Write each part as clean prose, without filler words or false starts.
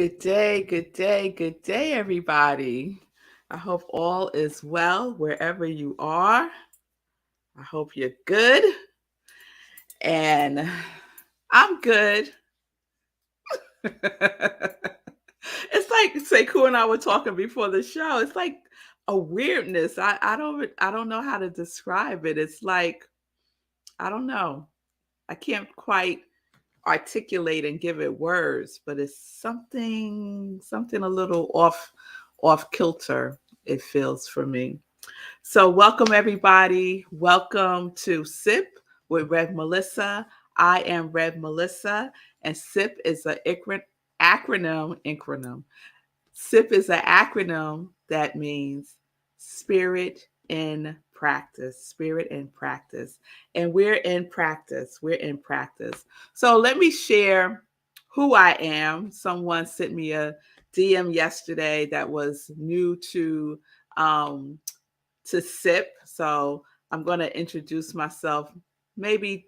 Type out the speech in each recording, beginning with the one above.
good day, good day, good day, everybody. I hope all is well wherever you are. I hope you're good. And I'm good. It's like Sekou and I were talking before the show. It's like a weirdness. I don't know how to describe it. It's like, I don't know. I can't quite articulate and give it words, but it's something a little off kilter, it feels for me. So welcome everybody. Welcome to SIP with Rev Melissa. I am Rev Melissa, and SIP is an acronym. SIP is an acronym that means Spirit in Practice. Spirit in Practice. And we're in practice. We're in practice. So let me share who I am. Someone sent me a DM yesterday that was new um, to SIP. So I'm going to introduce myself maybe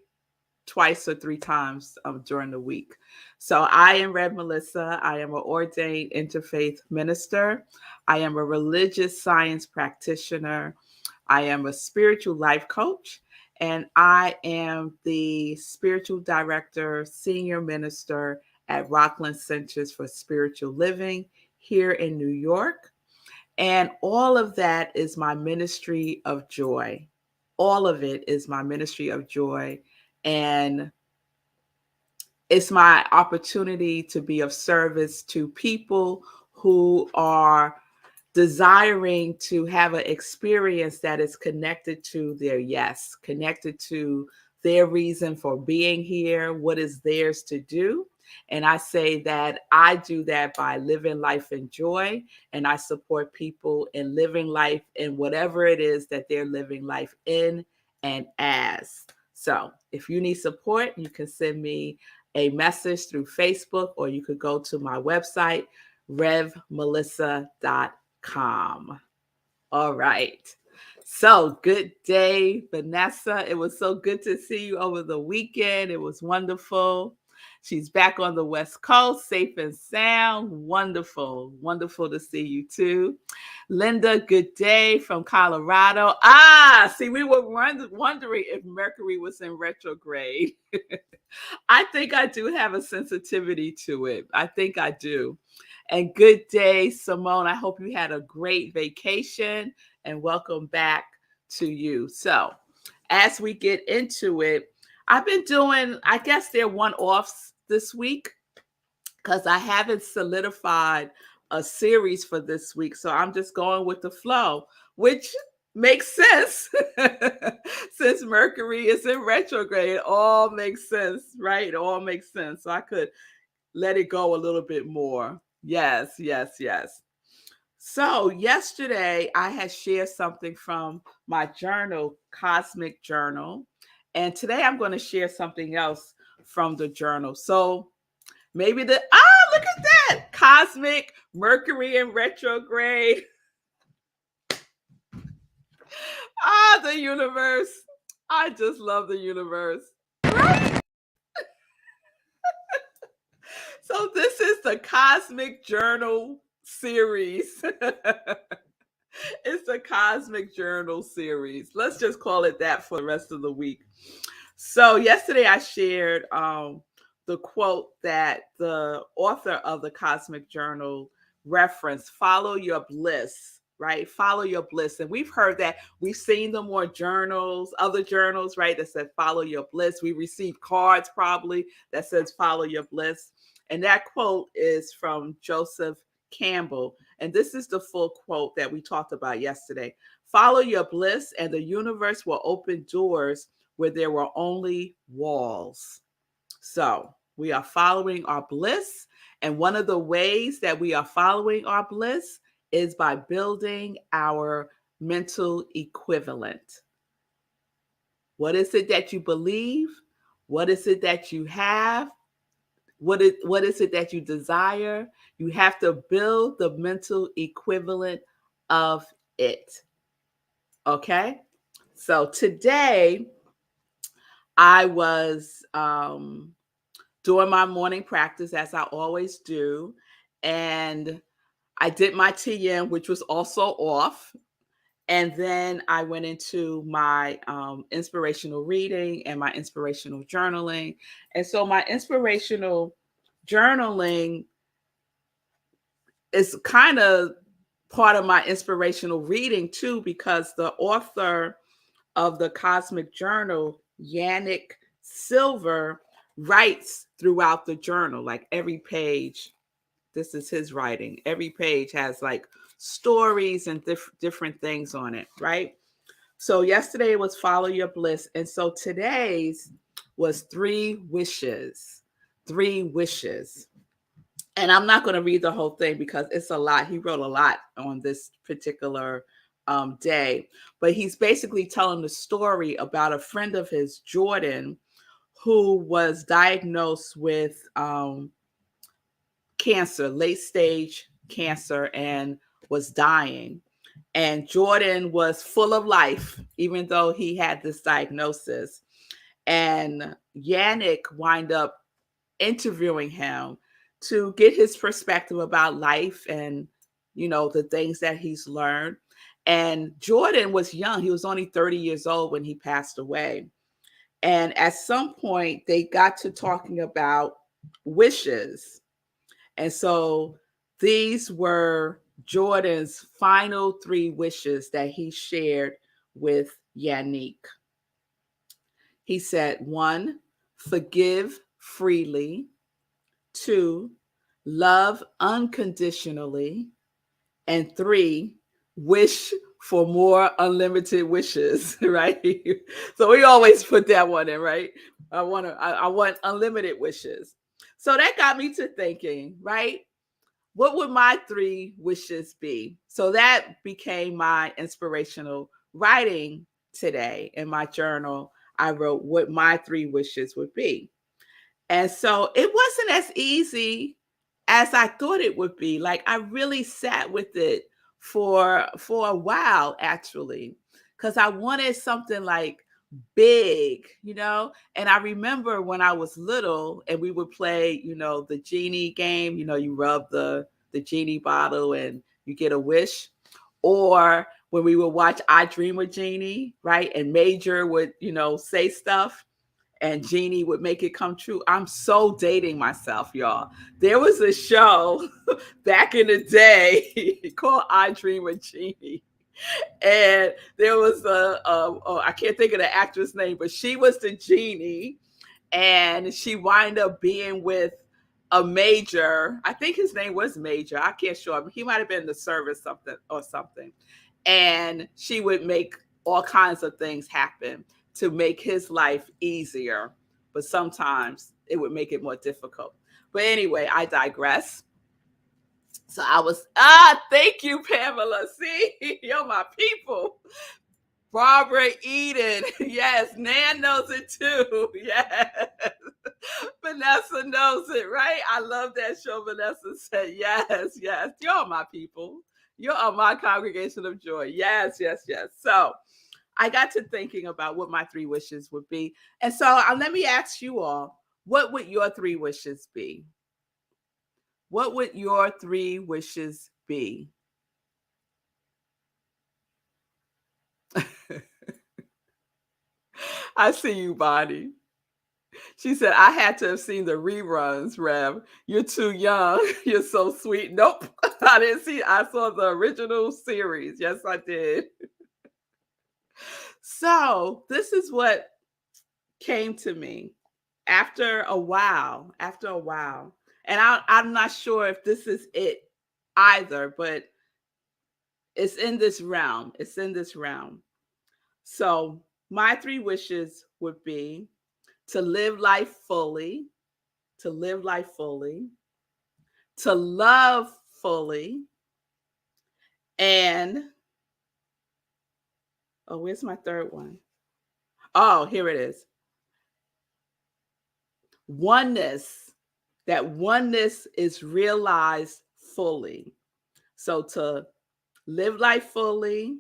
twice or three times during the week. So I am Rev Melissa. I am an ordained interfaith minister. I am a religious science practitioner. I am a spiritual life coach. And I am the spiritual director, senior minister at Rockland Centers for Spiritual Living here in New York. And all of that is my ministry of joy. All of it is my ministry of joy. And it's my opportunity to be of service to people who are desiring to have an experience that is connected to their yes, connected to their reason for being here, what is theirs to do. And I say that I do that by living life in joy, and I support people in living life in whatever it is that they're living life in and as. So if you need support, you can send me a message through Facebook, or you could go to my website, revmelissa.com. All right. So good day, Vanessa. It was so good to see you over the weekend. It was wonderful. She's back on the West Coast, safe and sound. Wonderful. Wonderful to see you too. Linda, good day from Colorado. See, we were wondering if Mercury was in retrograde. I think I do have a sensitivity to it. I think I do. And good day, Simone. I hope you had a great vacation, and welcome back to you. So, as we get into it, I've been doing, I guess they're one-offs this week because I haven't solidified a series for this week. So I'm just going with the flow, which makes sense since Mercury is in retrograde. It all makes sense, right? It all makes sense. So I could let it go a little bit more. Yes, yes, yes. So yesterday I had shared something from my journal, Cosmic Journal. And today I'm going to share something else from the journal. So maybe look at that. Cosmic, Mercury in retrograde. The universe. I just love the universe. Right? So this is the Cosmic Journal series. It's the Cosmic Journal series. Let's just call it that for the rest of the week. So yesterday I shared the quote that the author of the Cosmic Journal referenced: follow your bliss, right? Follow your bliss. And we've heard that. We've seen them on journals, other journals, right, that said follow your bliss. We received cards probably that says follow your bliss. And that quote is from Joseph Campbell. And this is the full quote that we talked about yesterday. Follow your bliss, and the universe will open doors where there were only walls. So we are following our bliss. And one of the ways that we are following our bliss is by building our mental equivalent. What is it that you believe? What is it that you have? What is it that you desire? You have to build the mental equivalent of it. Okay? So today, I was doing my morning practice as I always do. and I did my TM, which was also off. And then I went into my inspirational reading and my inspirational journaling. And so my inspirational journaling is kind of part of my inspirational reading too, because the author of the Cosmic Journal, Yannick Silver, writes throughout the journal, like every page. This is his writing. Every page has like stories and different things on it, right? So yesterday was Follow Your Bliss. And so today's was 3 wishes. 3 wishes. And I'm not going to read the whole thing because it's a lot. He wrote a lot on this particular day. But he's basically telling the story about a friend of his, Jordan, who was diagnosed with cancer, late stage cancer, and was dying. And Jordan was full of life, even though he had this diagnosis. And Yannick wind up interviewing him to get his perspective about life and, you know, the things that he's learned. And Jordan was young. He was only 30 years old when he passed away. And at some point, they got to talking about wishes. And so these were Jordan's final 3 wishes that he shared with Yannick. He said, 1, forgive freely. 2, love unconditionally. And 3, wish for more unlimited wishes, right? So we always put that one in, right? I want unlimited wishes. So that got me to thinking, right? What would my 3 wishes be? So that became my inspirational writing today. In my journal, I wrote what my 3 wishes would be. And so it wasn't as easy as I thought it would be. Like I really sat with it for a while, actually, because I wanted something like big, you know. And I remember when I was little and we would play, you know, the genie game. You know, you rub the genie bottle and you get a wish. Or when we would watch I Dream of Jeannie, right? And Major would, you know, say stuff and Jeannie would make it come true. I'm so dating myself, y'all. There was a show back in the day called I Dream of Jeannie. And there was I can't think of the actress name, but she was the genie. And she wind up being with a major. I think his name was Major. I can't sure. He might have been the service something. And she would make all kinds of things happen to make his life easier. But sometimes it would make it more difficult. But anyway, I digress. So I was, thank you, Pamela. See, you're my people. Barbara Eden. Yes, Nan knows it too. Yes. Vanessa knows it, right? I love that show. Vanessa said, yes, yes. You're my people. You're my congregation of joy. Yes, yes, yes. So I got to thinking about what my 3 wishes would be. And so let me ask you all, what would your 3 wishes be? What would your 3 wishes be? I see you, Bonnie. She said, I had to have seen the reruns, Rev. You're too young. You're so sweet. Nope. I didn't see. I saw the original series. Yes, I did. So this is what came to me after a while. And I'm not sure if this is it either, but it's in this realm. It's in this realm. So my 3 wishes would be to live life fully, to live life fully, to love fully, and where's my third one? Oh, here it is. Oneness. That oneness is realized fully. So to live life fully,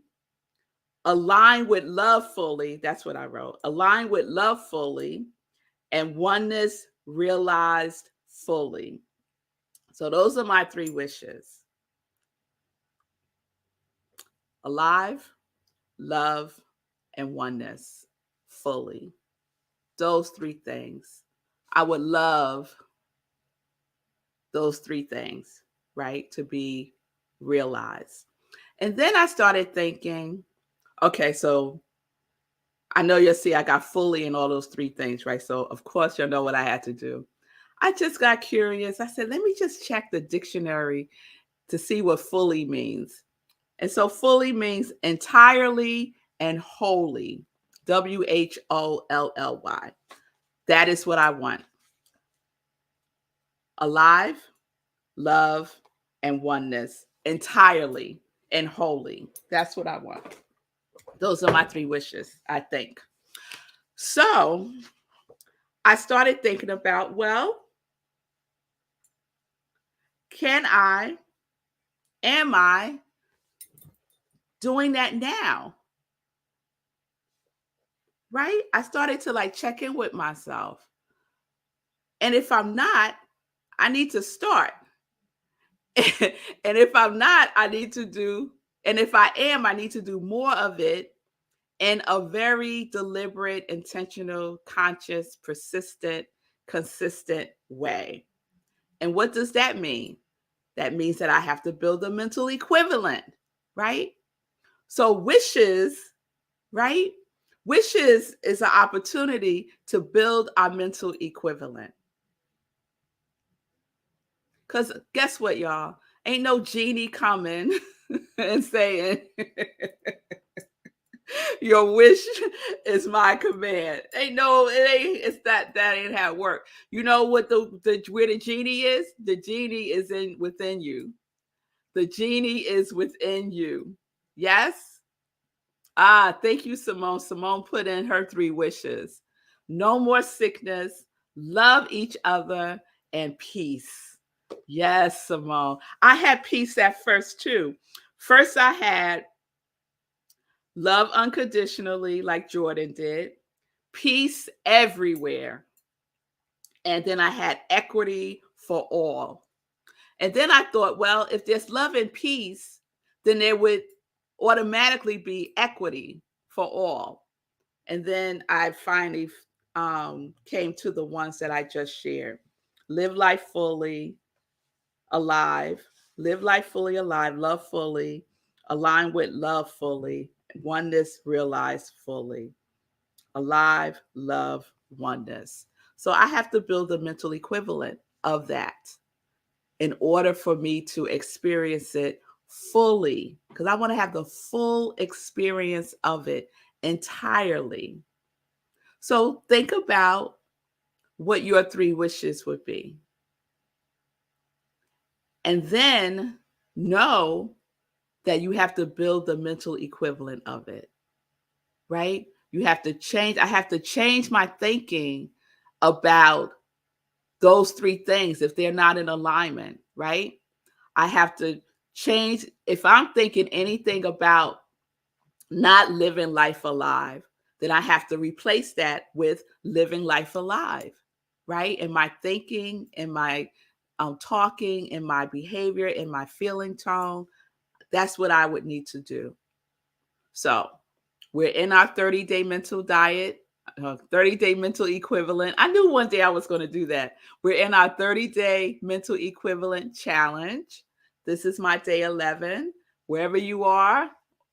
align with love fully. That's what I wrote. Align with love fully, and oneness realized fully. So those are my 3 wishes. Alive, love, and oneness fully. Those 3 things. I would love those 3 things, right, to be realized. And then I started thinking, okay, so I know you'll see I got fully in all those 3 things, right? So of course you'll know what I had to do. I just got curious. I said, let me just check the dictionary to see what fully means. And so fully means entirely and wholly. WHOLLY. That is what I want. Alive, love, and oneness. Entirely and wholly. That's what I want. Those are my 3 wishes, I think. So I started thinking about, well, am I doing that now? Right? I started to like check in with myself. And if I'm not, I need to start. And if I'm not, I need to do, and if I am, I need to do more of it in a very deliberate, intentional, conscious, persistent, consistent way. And what does that mean? That means that I have to build a mental equivalent, right? So wishes, right? Wishes is an opportunity to build our mental equivalent. Because guess what, y'all? Ain't no genie coming and saying, your wish is my command. It's that ain't how it work. You know what where the genie is? The genie is within you. The genie is within you. Yes? Thank you, Simone. Simone put in her 3 wishes. No more sickness, love each other, and peace. Yes, Simone. I had peace at first too. First, I had love unconditionally, like Jordan did, peace everywhere. And then I had equity for all. And then I thought, well, if there's love and peace, then there would automatically be equity for all. And then I finally came to the ones that I just shared. Live life fully, alive. Live life fully, alive. Love fully. Align with love fully. Oneness realized fully. Alive, love, oneness. So I have to build a mental equivalent of that in order for me to experience it fully, because I want to have the full experience of it entirely. So think about what your 3 wishes would be. And then know that you have to build the mental equivalent of it, right? You have to change. I have to change my thinking about those 3 things if they're not in alignment, right? I have to change. If I'm thinking anything about not living life alive, then I have to replace that with living life alive, right? In my thinking, in my talking, in my behavior, in my feeling tone, that's what I would need to do. So we're in our 30-day mental diet, 30-day mental equivalent. I knew one day I was going to do that. We're in our 30-day mental equivalent challenge. This is my day 11. Wherever you are,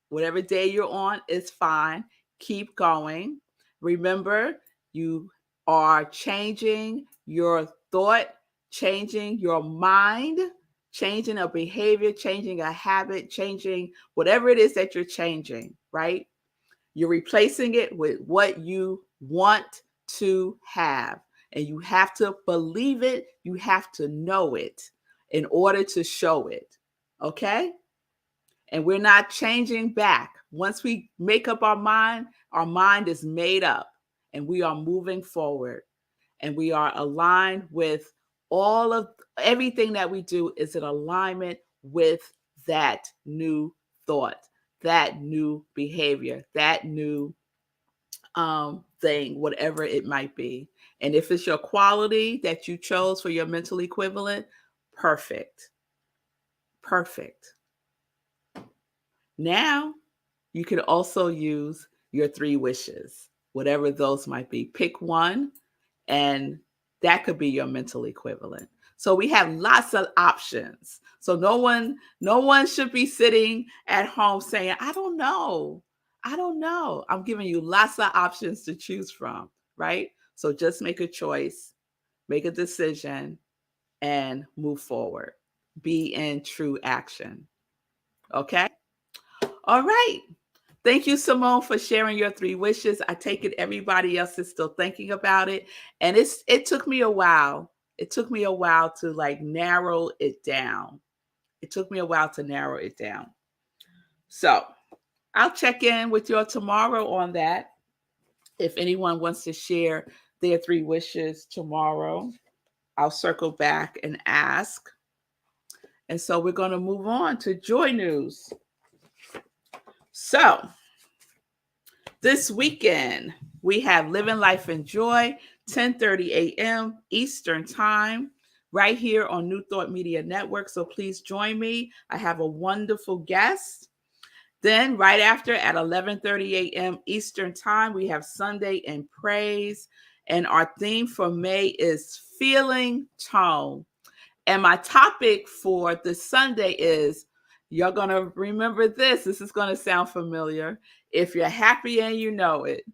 whatever day you're on, it's fine. Keep going. Remember, you are changing your thought, changing your mind, changing a behavior, changing a habit, changing whatever it is that you're changing, right? You're replacing it with what you want to have. And you have to believe it. You have to know it in order to show it. Okay? And we're not changing back. Once we make up our mind is made up and we are moving forward and we are aligned with all of everything that we do is in alignment with that new thought, that new behavior, that new thing, whatever it might be. And if it's your quality that you chose for your mental equivalent, Perfect. Perfect. Now, you could also use your 3 wishes, whatever those might be. Pick one, and that could be your mental equivalent. So we have lots of options. So no one should be sitting at home saying, I don't know. I don't know. I'm giving you lots of options to choose from, right? So just make a choice, make a decision, and move forward. Be in true action. Okay? All right. Thank you, Simone, for sharing your 3 wishes. I take it everybody else is still thinking about it. And it took me a while. It took me a while to like narrow it down. It took me a while to narrow it down. So I'll check in with you tomorrow on that. If anyone wants to share their 3 wishes tomorrow, I'll circle back and ask. And so we're going to move on to joy news. So this weekend, we have Living Life in Joy, 10:30 a.m. Eastern Time, right here on New Thought Media Network. So please join me. I have a wonderful guest. Then right after at 11:30 a.m. Eastern Time, we have Sunday in Praise. And our theme for May is Feeling Tone. And my topic for this Sunday is, you're going to remember this. This is going to sound familiar. If you're happy and you know it.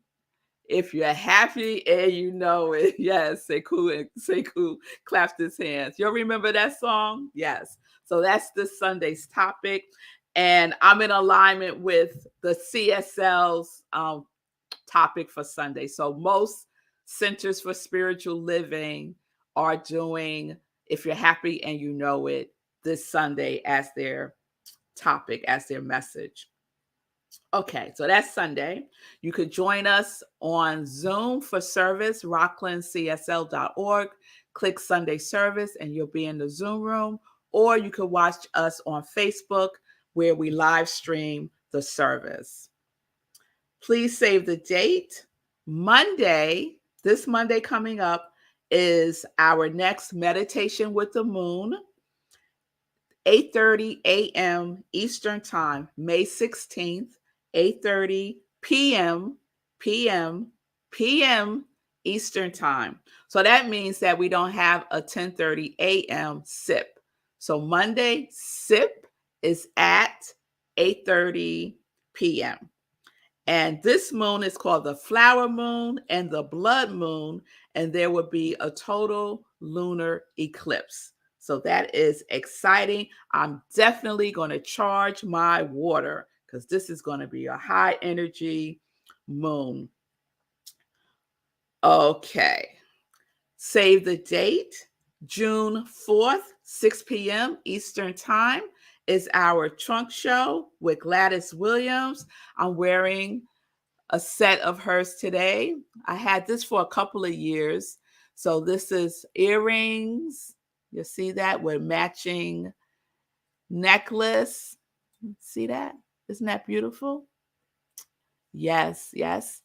If you're happy and you know it. Yes, Sekou clapped his hands. You'll remember that song? Yes. So that's this Sunday's topic. And I'm in alignment with the CSL's topic for Sunday. So most Centers for Spiritual Living are doing If You're Happy and You Know It this Sunday as their topic, as their message. Okay, so that's Sunday. You could join us on Zoom for service, rocklandcsl.org. Click Sunday service and you'll be in the Zoom room. Or you could watch us on Facebook where we live stream the service. Please save the date. Monday, this Monday coming up, is our next Meditation with the Moon, 8:30 a.m. Eastern Time, May 16th, 8:30 p.m. Eastern Time. So that means that we don't have a 10:30 a.m. sip. So Monday sip is at 8:30 p.m. And this moon is called the flower moon and the blood moon, and there will be a total lunar eclipse. So that is exciting. I'm definitely going to charge my water because this is going to be a high energy moon. Okay. Save the date. June 4th, 6 p.m. Eastern Time is our trunk show with Gladys Williams. I'm wearing a set of hers today. I had this for a couple of years. So this is earrings. You see that with matching necklace. See that? Isn't that beautiful? Yes, yes.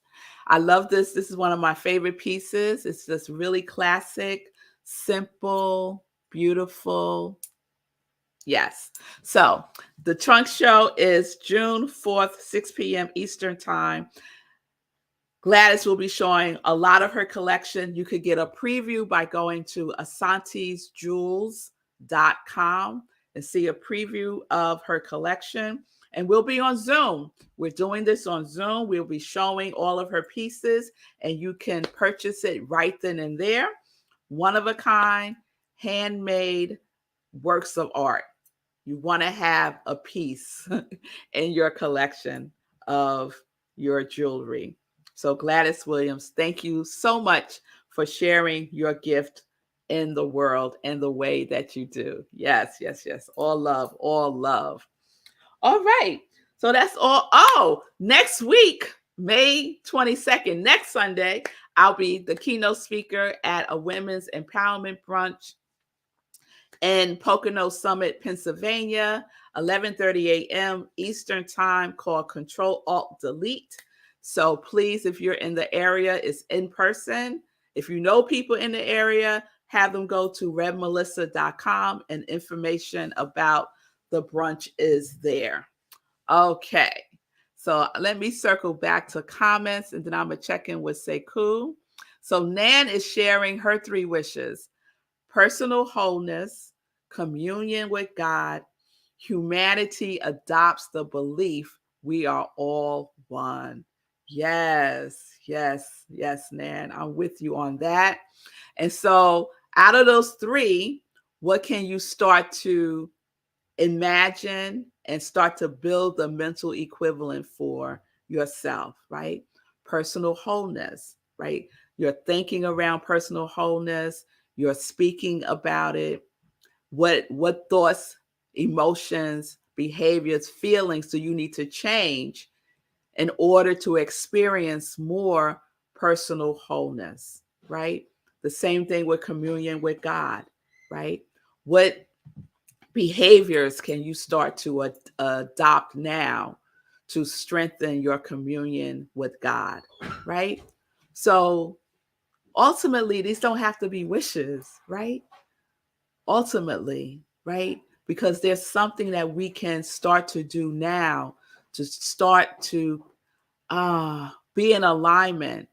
I love this. This is one of my favorite pieces. It's just really classic, simple, beautiful. Yes. So the trunk show is June 4th, 6 p.m. Eastern Time. Gladys will be showing a lot of her collection. You could get a preview by going to asantisjewels.com and see a preview of her collection. And we'll be on Zoom. We're doing this on Zoom. We'll be showing all of her pieces, and you can purchase it right then and there. One of a kind, handmade works of art. You want to have a piece in your collection of your jewelry. So Gladys Williams, thank you so much for sharing your gift in the world in the way that you do. Yes, yes, yes. All love, all love. All right. So that's all. Oh, next week, May 22nd, next Sunday, I'll be the keynote speaker at a women's empowerment brunch in Pocono Summit, Pennsylvania, 11:30 a.m. Eastern Time, called Control Alt Delete. So please, if you're in the area, it's in person. If you know people in the area, have them go to revmelissa.com, and information about the brunch is there. Okay. So let me circle back to comments, and then I'm going to check in with Sekou. So Nan is sharing her 3 wishes: personal wholeness, communion with God, humanity adopts the belief we are all one. Yes, yes, yes, Nan. I'm with you on that. And so out of those 3, what can you start to imagine and start to build the mental equivalent for yourself, right? Personal wholeness, right? You're thinking around personal wholeness, you're speaking about it. What thoughts, emotions, behaviors, feelings do you need to change in order to experience more personal wholeness, right? The same thing with communion with God, right? What behaviors can you start to adopt now to strengthen your communion with God, right? So ultimately, these don't have to be wishes, right? Ultimately, right? Because there's something that we can start to do now to start to be in alignment,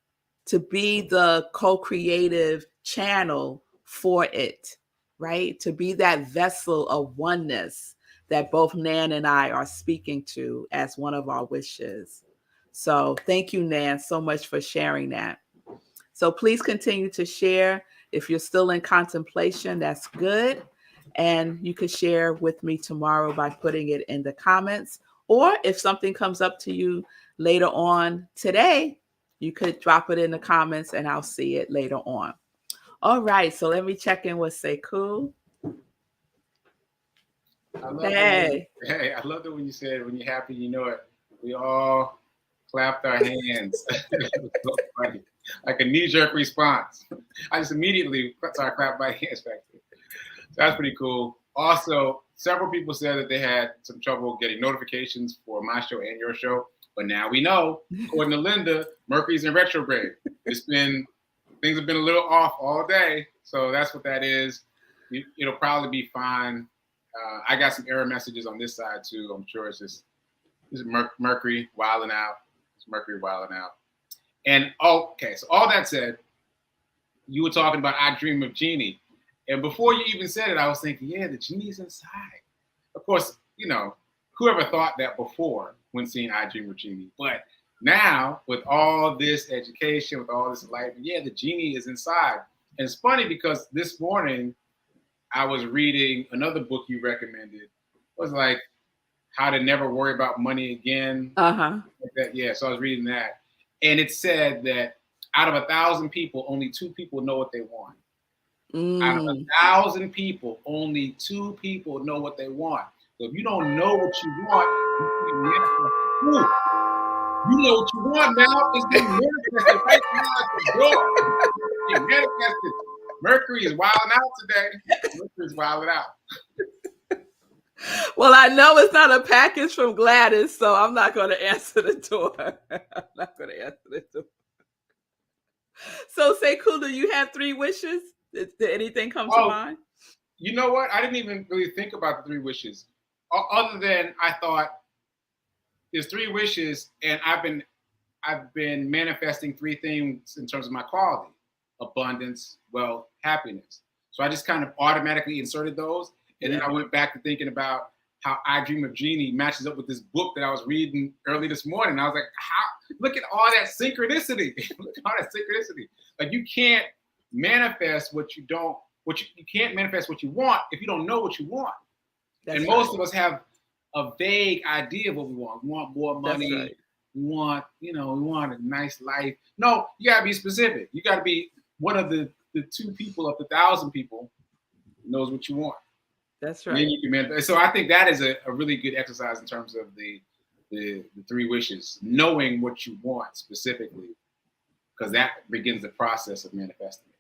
to be the co-creative channel for it, right? To be that vessel of oneness that both Nan and I are speaking to as one of our wishes. So thank you, Nan, so much for sharing that. So please continue to share. If you're still in contemplation, that's good. And you could share with me tomorrow by putting it in the comments. Or if something comes up to you later on today, you could drop it in the comments and I'll see it later on. All right, so let me check in with Sekou. Hey, I love it when you said when you're happy, you know it. We all clapped our hands. So funny. Like a knee-jerk response. I just immediately started clapping my hands back there. So that's pretty cool. Also, several people said that they had some trouble getting notifications for my show and your show. But now we know, according to Linda, Mercury's in retrograde. Things have been a little off all day. So that's what that is. It'll probably be fine. I got some error messages on this side too. I'm sure this is Mercury wilding out. It's Mercury wilding out. And okay, so all that said, you were talking about I Dream of Jeannie. And before you even said it, I was thinking, yeah, the genie's inside. Of course, whoever thought that before when seeing I Dream of Jeannie. But now, with all this education, with all this enlightenment, yeah, the genie is inside. And it's funny because this morning, I was reading another book you recommended. It was like How to Never Worry About Money Again. Like that. Yeah, so I was reading that. And it said that out of 1,000 people, only 2 people know what they want. Out of 1,000 people, only 2 people know what they want. So if you don't know what you want, you know what you want now. It's being manifested right now at the door. It's manifested. Mercury is wilding out today. Mercury's wilding out. Well, I know it's not a package from Gladys, so I'm not going to answer the door. I'm not going to answer the door. So, Sekou, do you have 3 wishes? Did anything come to mind? You know what? I didn't even really think about the 3 wishes. Other than I thought there's 3 wishes, and I've been manifesting 3 things in terms of my quality: abundance, wealth, happiness. So I just kind of automatically inserted those. And then I went back to thinking about how I Dream of Jeannie matches up with this book that I was reading early this morning. I was like, look at all that synchronicity. Look at all that synchronicity. Like you can't manifest you can't manifest what you want if you don't know what you want. And most of us have a vague idea of what we want. We want more money. Right. We want a nice life. No, you gotta be specific. You gotta be one of the 2 people of the 1,000 people who knows what you want. That's right. Then you can manifest. So I think that is a really good exercise in terms of the 3 wishes, knowing what you want specifically, because that begins the process of manifesting it.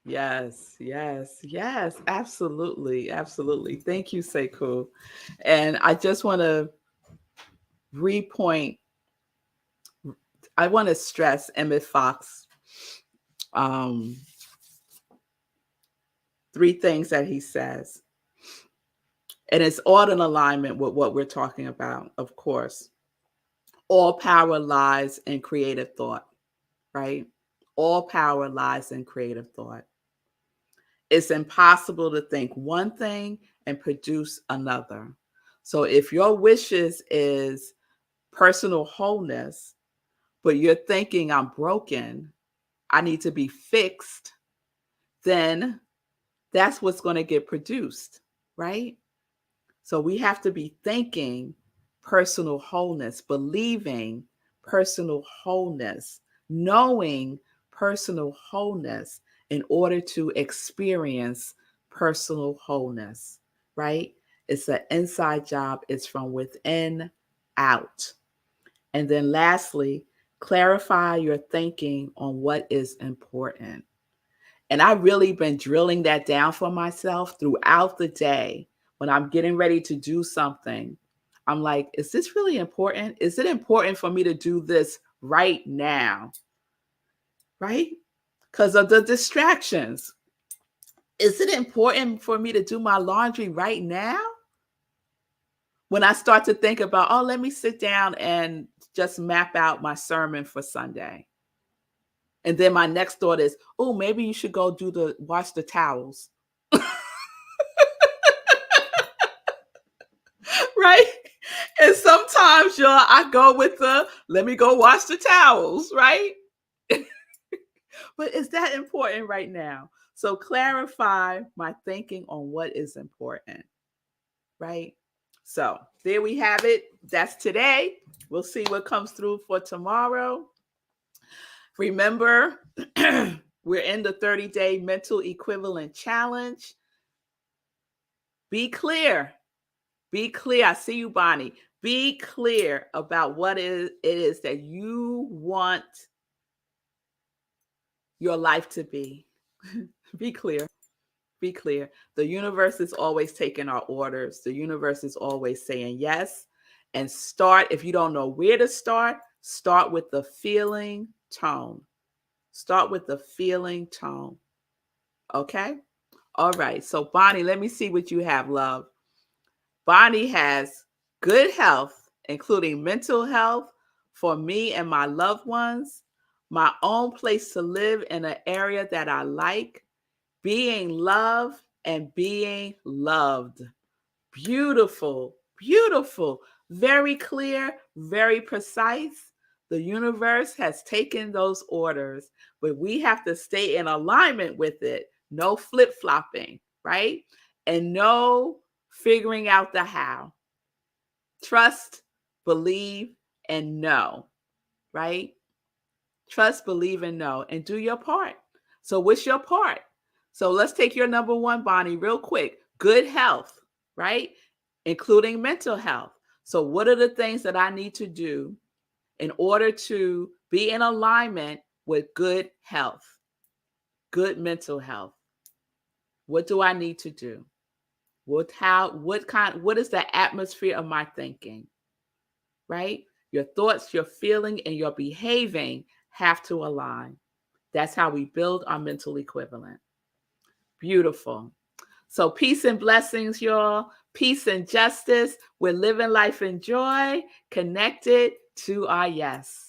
Yes, yes, yes, absolutely, absolutely. Thank you, Sekou. And I just want to I want to stress Emmett Fox 3 things that he says. And it's all in alignment with what we're talking about, of course. All power lies in creative thought, right? All power lies in creative thought. It's impossible to think one thing and produce another. So if your wishes is personal wholeness, but you're thinking I'm broken, I need to be fixed, then that's what's going to get produced, right? So we have to be thinking personal wholeness, believing personal wholeness, knowing personal wholeness in order to experience personal wholeness, right? It's an inside job. It's from within out. And then lastly, clarify your thinking on what is important. And I've really been drilling that down for myself throughout the day. When I'm getting ready to do something, I'm like, is this really important? Is it important for me to do this right now? Right? Because of the distractions. Is it important for me to do my laundry right now? When I start to think about, oh, let me sit down and just map out my sermon for Sunday. And then my next thought is, oh, maybe you should go wash the towels. Right? And sometimes, y'all, I go with let me go wash the towels, right? But is that important right now? So clarify my thinking on what is important, right? So there we have it. That's today. We'll see what comes through for tomorrow. Remember, we're in the 30-day mental equivalent challenge. Be clear. Be clear. I see you, Bonnie. Be clear about what it is that you want your life to be. Be clear. Be clear. The universe is always taking our orders. The universe is always saying yes. And start, if you don't know where to start with the feeling tone. Start with the feeling tone. Okay? All right. So, Bonnie, let me see what you have, love. Bonnie has good health, including mental health for me and my loved ones, my own place to live in an area that I like, being loved and being loved. Beautiful, beautiful, very clear, very precise. The universe has taken those orders, but we have to stay in alignment with it. No flip-flopping, right? And no figuring out the how. Trust, believe, and know, right? Trust, believe, and know, and do your part. So what's your part? So let's take your number one, Bonnie, real quick. Good health, right? Including mental health. So what are the things that I need to do in order to be in alignment with good health, good mental health? What do I need to do? What is the atmosphere of my thinking? Right? Your thoughts, your feeling, and your behaving have to align. That's how we build our mental equivalent. Beautiful. So peace and blessings, y'all. Peace and justice. We're living life in joy, connected to our yes.